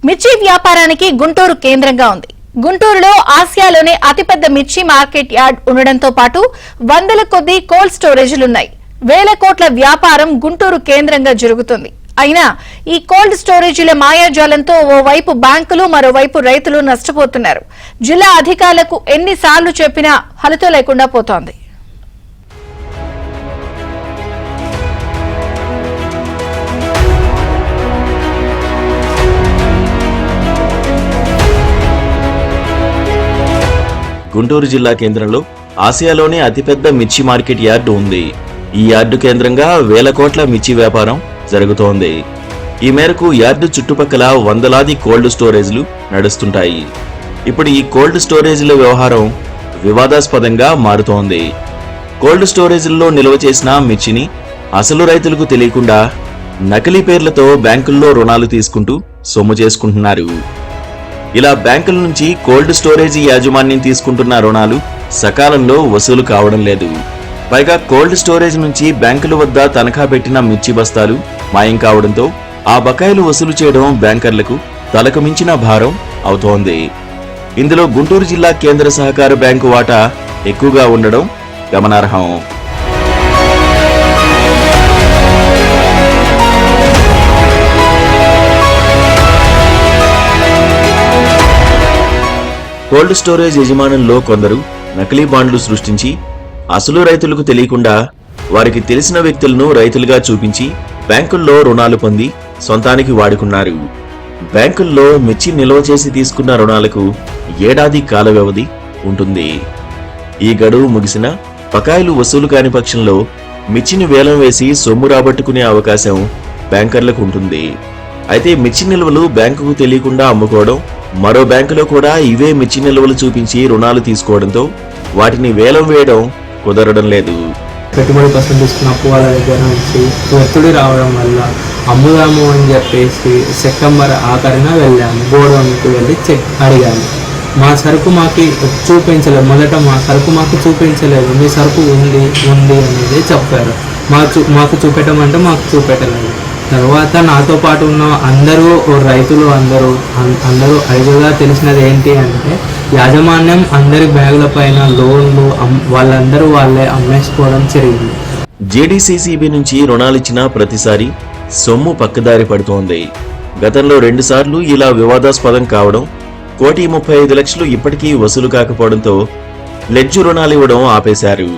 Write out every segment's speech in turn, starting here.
మిర్చి వ్యాపారానికి గుంటూరు కేంద్రంగా ఉంది. గుంటూరులో ఆసియాలోనే అతిపెద్ద మిర్చి మార్కెట్ యార్డ్ ఉండడంతో పాటు వందల కొద్ది కోల్డ్ స్టోరేజీలున్నాయి. వేల కోట్ల వ్యాపారం గుంటూరు కేంద్రంగా జరుగుతుంది. అయినా ఈ కోల్డ్ స్టోరేజీల మాయాజాలంతో ఓవైపు బ్యాంకులు మరోవైపు రైతులు నష్టపోతున్నారు. జిల్లా అధికారులకు ఎన్నిసార్లు చెప్పినా ఫలితం లేకుండా పోతోంది. గుంటూరు జిల్లా కేంద్రంలో ఆసియాలోనే అతిపెద్ద మిర్చి మార్కెట్ యార్డు ఉంది. ఈ యార్డు కేంద్రంగా వేల కోట్ల మిర్చి వ్యాపారం జరుగుతోంది. ఈ మేరకు యార్డు చుట్టుపక్కల వందలాది కోల్డ్ స్టోరేజ్లు నడుస్తుంటాయి. ఇప్పుడు ఈ కోల్డ్ స్టోరేజ్ల వ్యవహారం వివాదాస్పదంగా మారుతోంది. కోల్డ్ స్టోరేజ్ల్లో నిల్వ చేసిన మిర్చిని అసలు రైతులకు తెలియకుండా నకిలీ పేర్లతో బ్యాంకుల్లో రుణాలు తీసుకుంటూ సొమ్ము చేసుకుంటున్నారు. ఇలా బ్యాంకుల నుంచి కోల్డ్ స్టోరేజీ యాజమాన్యం తీసుకుంటున్న రుణాలు సకాలంలో వసూలు కావడం లేదు. పైగా కోల్డ్ స్టోరేజ్ నుంచి బ్యాంకుల వద్ద తనఖా పెట్టిన మిర్చి బస్తాలు మాయం కావడంతో ఆ బకాయిలు వసూలు చేయడం బ్యాంకర్లకు తలకు మించిన భారం అవుతోంది. ఇందులో గుంటూరు జిల్లా కేంద్ర సహకార బ్యాంకు వాటా ఎక్కువగా ఉండడం గమనార్హం. కోల్డ్ స్టోరేజ్ యజమానుల్లో కొందరు నకిలీ బాండ్లు సృష్టించి అసలు రైతులకు తెలియకుండా వారికి తెలిసిన వ్యక్తులను రైతులుగా చూపించి బ్యాంకుల్లో రుణాలు పొంది సొంతానికి వాడుకున్నారు. బ్యాంకుల్లో మిర్చి నిల్వ చేసి తీసుకున్న రుణాలకు ఏడాది కాల వ్యవధి ఉంటుంది. ఈ గడువు ముగిసిన బకాయిలు వసూలు కాని పక్షంలో మిర్చిని వేలం వేసి సొమ్ము రాబట్టుకునే అవకాశం బ్యాంకర్లకు ఉంటుంది. అయితే మిర్చి నిల్వలు బ్యాంకుకు తెలియకుండా అమ్ముకోవడం, మరో బ్యాంకులో కూడా ఇవే మిర్చి నిల్వలు చూపించి రుణాలు తీసుకోవడంతో వాటిని వేలం వేయడం కుదరడం లేదు. పెట్టుబడి కోసం తీసుకున్నప్పుడు వాళ్ళ దగ్గర నుంచి ఒత్తిడి రావడం వల్ల అమ్ముదాము అని చెప్పేసి సెప్టెంబర్ ఆఖరిన వెళ్ళాము. గోడౌన్కి వెళ్ళి చెక్ అడిగాము. మా సరుకు మాకు చూపించలేదు. మొదట మా సరుకు మాకు చూపించలేదు. మీ సరుకు ఉంది అనేది చెప్పారు. మాకు చూపెట్టమంటే మాకు చూపెట్టలేదు. తర్వాత నాతో పాటు ఉన్న అందరూ రైతులు అందరూ ఐదుగా తెలిసినది ఏంటి అంటే యాజమాన్యం అందరి బ్యాగుల పైన లోన్లు వాళ్ళందరూ వాళ్ళే అమ్మేసుకోవడం జరిగింది. జేడీసీసీబీ నుంచి రుణాలిచ్చిన ప్రతిసారి సొమ్ము పక్కదారి పడుతోంది. గతంలో 2 సార్లు ఇలా వివాదాస్పదం కావడం, 1,35,00,000 ఇప్పటికీ వసూలు కాకపోవడంతో లెడ్జు రుణాలు ఇవ్వడం ఆపేశారు.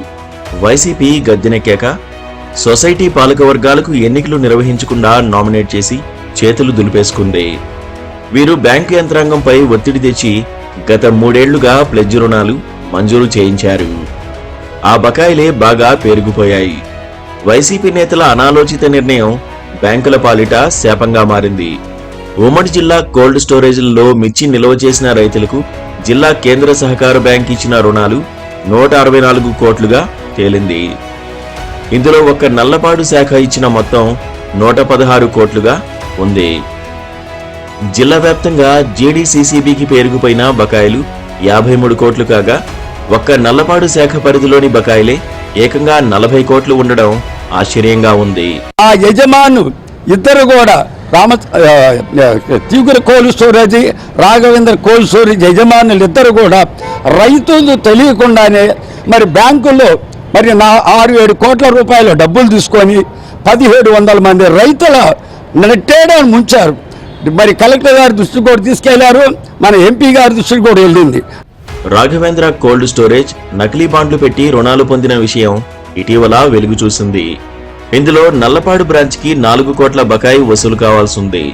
వైసీపీ గద్దెనెక్కాక సొసైటీ పాలకవర్గాలకు ఎన్నికలు నిర్వహించకుండా నామినేట్ చేసి చేతులు దులిపేసుకుంది. వీరు బ్యాంకు యంత్రాంగంపై ఒత్తిడి తెచ్చి గత 3 ఏళ్లుగా ప్లెడ్జ్ రుణాలు మంజూరు చేయించారు. ఆ బకాయిలే బాగా పెరిగిపోయాయి. వైసీపీ నేతల అనాలోచిత నిర్ణయం బ్యాంకుల పాలిట శాపంగా మారింది. ఉమ్మడి జిల్లా కోల్డ్ స్టోరేజ్లలో మిర్చి నిల్వ చేసిన రైతులకు జిల్లా కేంద్ర సహకార బ్యాంక్ ఇచ్చిన రుణాలు 164 కోట్లుగా తేలింది. ఇందులో ఒక్క నల్లపాడు శాఖ ఇచ్చిన మొత్తం 116 కోట్లుగా ఉంది. జిల్లా వ్యాప్తంగా జేడీసీసీబీకి పేరుకుపోయిన బకాయిలు 53 కోట్లు కాగా ఒక్క నల్లపాడు శాఖ పరిధిలోని బకాయిలే ఏకంగా 40 కోట్లు ఉండడం ఆశ్చర్యంగా ఉంది. ఆ యజమాను ఇద్దరు కూడా తీగుర cold storage, Raghavendra cold storage యజమానులు ఇద్దరు కూడా రైతులు తెలియకుండానే మరి బ్యాంకుల్లో మరి 6-7 కోట్ల రూపాయల డబ్బులు తీసుకొని 1,700 మంది రైతుల నెట్టేయడానికి ముంచారు. మరి కలెక్టర్ గారి దృష్టికి కూడా తీసుకెళ్లారు, మన ఎంపీ గారి దృష్టికి కూడా వెళ్ళింది. రాఘవేంద్ర కోల్డ్ స్టోరేజ్ నకిలీ బాండ్లు పెట్టి రుణాలు పొందిన విషయం ఇటీవల వెలుగు చూసింది. ఇందులో నల్లపాడు బ్రాంచ్కి 4 కోట్ల బకాయి వసూలు కావాల్సింది.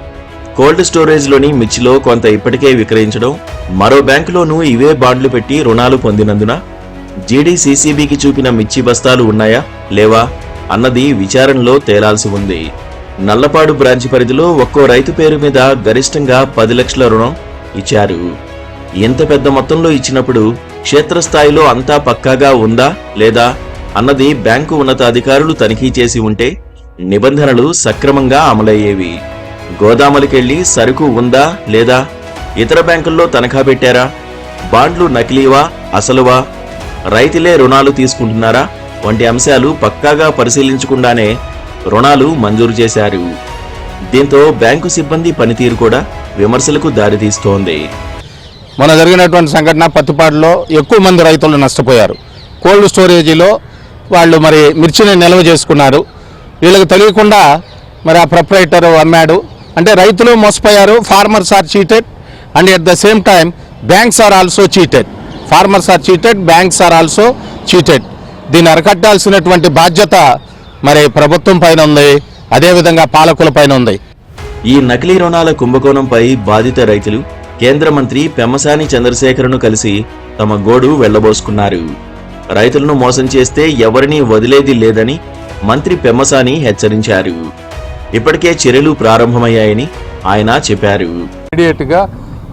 కోల్డ్ స్టోరేజ్లోని మిర్చిలో కొంత ఇప్పటికే విక్రయించడం, మరో బ్యాంకులోనూ ఇవే బాండ్లు పెట్టి రుణాలు పొందినందున జేడీసీసీబీకి చూపిన మిర్చి బస్తాలు ఉన్నాయా లేవా అన్నది విచారణలో తేలాల్సి ఉంది. నల్లపాడు బ్రాంచ్ పరిధిలో ఒక్కో రైతు పేరు మీద గరిష్టంగా 10 లక్షల రుణం ఇచ్చారు. ఎంత పెద్ద మొత్తంలో ఇచ్చినప్పుడు క్షేత్రస్థాయిలో అంతా పక్కాగా ఉందా లేదా అన్నది బ్యాంకు ఉన్నతాధికారులు తనిఖీ చేసి ఉంటే నిబంధనలు సక్రమంగా అమలయ్యేవి. గోదాములకెళ్లి సరుకు ఉందా లేదా, ఇతర బ్యాంకుల్లో తనఖా పెట్టారా, బాండ్లు నకిలీవా అసలువా, రైతులే రుణాలు తీసుకుంటున్నారా వంటి అంశాలు పక్కాగా పరిశీలించకుండానే రుణాలు మంజూరు చేశారు. దీంతో బ్యాంకు సిబ్బంది పనితీరు కూడా విమర్శలకు దారితీస్తోంది. మొన్న జరిగినటువంటి సంఘటన పత్తిపాడులో ఎక్కువ మంది రైతులు నష్టపోయారు. కోల్డ్ స్టోరేజీలో వాళ్ళు మరి మిర్చిని నిల్వ చేసుకున్నారు. వీళ్ళకి తెలియకుండా మరి ఆ ప్రొప్రైటర్ అమ్మాడు. అంటే రైతులు మోసపోయారు. Farmers are cheated and at the same time banks are also cheated. Farmers are cheated, banks are also cheated. దీన్ని అరికట్టాల్సినటువంటి బాధ్యత మరి ప్రభుత్వం పైన ఉంది, అదేవిధంగా పాలకుల పైన ఉంది. ఈ నకిలీ రుణాల కుంభకోణంపై బాధిత రైతులు కేంద్ర మంత్రి పెమ్మసాని చంద్రశేఖర్ను కలిసి తమ గోడు వెళ్లబోసుకున్నారు. రైతులను మోసం చేస్తే ఎవరినీ వదిలేది లేదని మంత్రి పెమ్మసాని హెచ్చరించారు. ఇప్పటికే చర్యలు ప్రారంభమయ్యాయని ఆయన చెప్పారు. ఇమీడియట్గా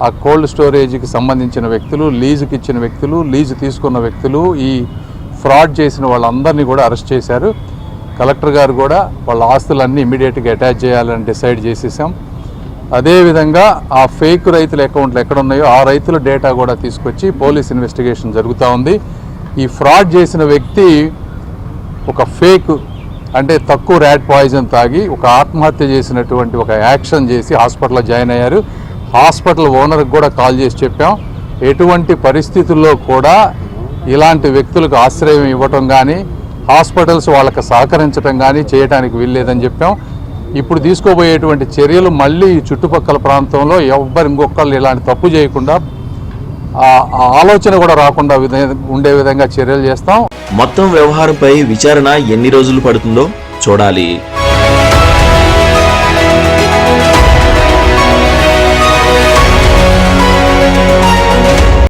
ఆ కోల్డ్ స్టోరేజ్కి సంబంధించిన వ్యక్తులు, లీజుకి ఇచ్చిన వ్యక్తులు, లీజు తీసుకున్న వ్యక్తులు, ఈ ఫ్రాడ్ చేసిన వాళ్ళందరినీ కూడా అరెస్ట్ చేశారు. కలెక్టర్ గారు కూడా వాళ్ళ ఆస్తులన్నీ ఇమీడియట్గా అటాచ్ చేయాలని డిసైడ్ చేసేసాం. అదేవిధంగా ఆ ఫేక్ రైతుల అకౌంట్లు ఎక్కడ ఉన్నాయో ఆ రైతుల డేటా కూడా తీసుకొచ్చి పోలీస్ ఇన్వెస్టిగేషన్ జరుగుతూ ఉంది. ఈ ఫ్రాడ్ చేసిన వ్యక్తి ఒక ఫేక్ అంటే తక్కువ ర్యాట్ పాయిజన్ తాగి ఒక ఆత్మహత్య చేసినటువంటి ఒక యాక్షన్ చేసి హాస్పిటల్లో జాయిన్ అయ్యారు. హాస్పిటల్ ఓనర్కి కూడా కాల్ చేసి చెప్పాం, ఎటువంటి పరిస్థితుల్లో కూడా ఇలాంటి వ్యక్తులకు ఆశ్రయం ఇవ్వటం కానీ హాస్పిటల్స్ వాళ్ళకి సహకరించడం కానీ చేయడానికి వీల్లేదని చెప్పాం. ఇప్పుడు తీసుకోబోయేటువంటి చర్యలు మళ్ళీ చుట్టుపక్కల ప్రాంతంలో ఎవ్వరు ఇంకొకళ్ళు ఇలాంటి తప్పు చేయకుండా ఆలోచన కూడా రాకుండా ఉండే విధంగా చర్యలు చేస్తాం. మొత్తం వ్యవహారంపై విచారణ ఎన్ని రోజులు పడుతుందో చూడాలి.